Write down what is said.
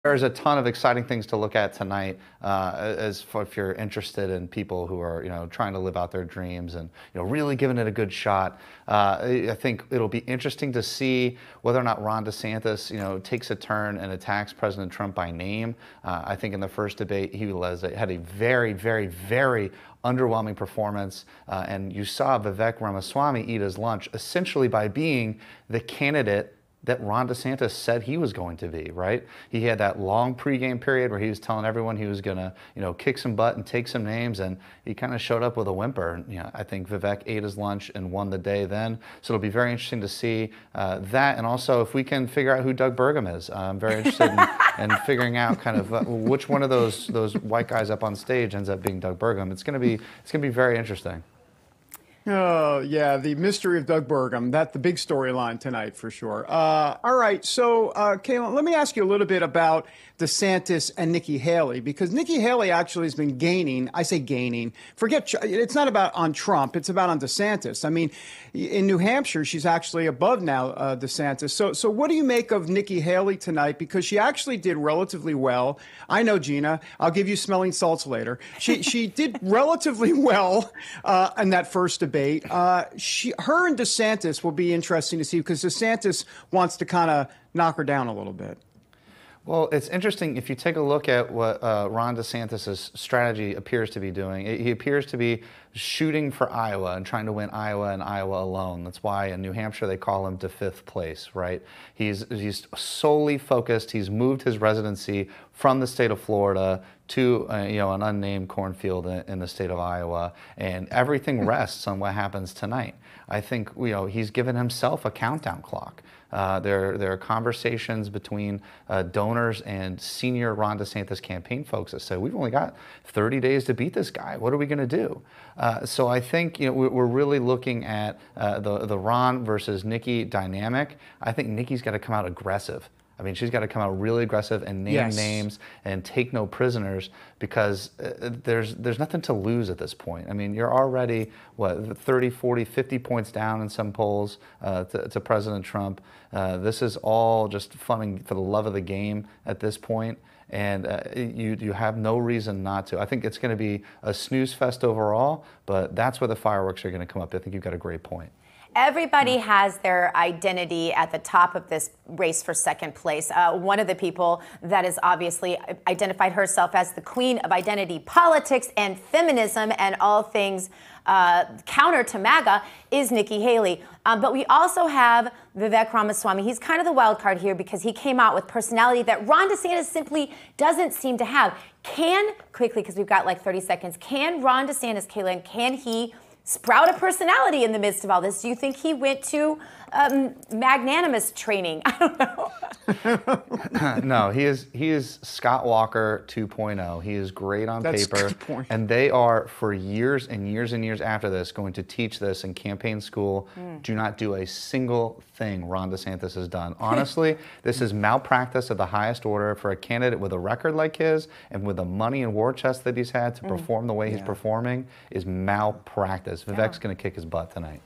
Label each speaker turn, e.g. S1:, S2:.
S1: There's a ton of exciting things to look at tonight, if you're interested in people who are, trying to live out their dreams and, really giving it a good shot. I think it'll be interesting to see whether or not Ron DeSantis, takes a turn and attacks President Trump by name. I think in the first debate, he had a very, very, very underwhelming performance, and you saw Vivek Ramaswamy eat his lunch essentially by being the candidate that Ron DeSantis said he was going to be, right? He had that long pregame period where he was telling everyone he was going to, kick some butt and take some names, and he kind of showed up with a whimper. I think Vivek ate his lunch and won the day then. So it'll be very interesting to see that, and also if we can figure out who Doug Burgum is. I'm very interested in figuring out kind of which one of those white guys up on stage ends up being Doug Burgum. It's going to be very interesting.
S2: Oh, yeah, the mystery of Doug Burgum. That's the big storyline tonight for sure. All right, so, Kayla, let me ask you a little bit about DeSantis and Nikki Haley, because Nikki Haley actually has been gaining. I say gaining. It's not about on Trump. It's about on DeSantis. I mean, in New Hampshire, she's actually above now DeSantis. So what do you make of Nikki Haley tonight? Because she actually did relatively well. I know, Gina. I'll give you smelling salts later. She did relatively well in that first debate. Her and DeSantis will be interesting to see because DeSantis wants to kind of knock her down a little bit.
S1: Well, it's interesting if you take a look at what Ron DeSantis' strategy appears to be doing. He appears to be shooting for Iowa and trying to win Iowa and Iowa alone. That's why in New Hampshire they call him to fifth place, right? He's solely focused. He's moved his residency from the state of Florida to an unnamed cornfield in the state of Iowa, and everything rests on what happens tonight. I think he's given himself a countdown clock. There are conversations between donors and senior Ron DeSantis campaign folks that say, we've only got 30 days to beat this guy. What are we going to do? So I think we're really looking at the Ron versus Nikki dynamic. I think Nikki's got to come out aggressive. I mean, she's got to come out really aggressive and name names and take no prisoners because there's nothing to lose at this point. I mean, you're already, 30, 40, 50 points down in some polls to President Trump. This is all just funding for the love of the game at this point, and you have no reason not to. I think it's going to be a snooze fest overall, but that's where the fireworks are going to come up. I think you've got a great point.
S3: Everybody has their identity at the top of this race for second place. One of the people that has obviously identified herself as the queen of identity politics and feminism and all things counter to MAGA is Nikki Haley. But we also have Vivek Ramaswamy. He's kind of the wild card here because he came out with personality that Ron DeSantis simply doesn't seem to have. Quickly, because we've got like 30 seconds, can Ron DeSantis, Kaylin, can he sprout a personality in the midst of all this? Do you think he went to magnanimous training? I don't know.
S1: No, he is Scott Walker 2.0. He is great on paper,
S2: good point.
S1: And they are for years and years and years after this going to teach this in campaign school. Do not do a single thing Ron DeSantis has done. Honestly, this is malpractice of the highest order for a candidate with a record like his and with the money and war chest that he's had to perform the way he's performing is malpractice. Vivek's going to kick his butt tonight.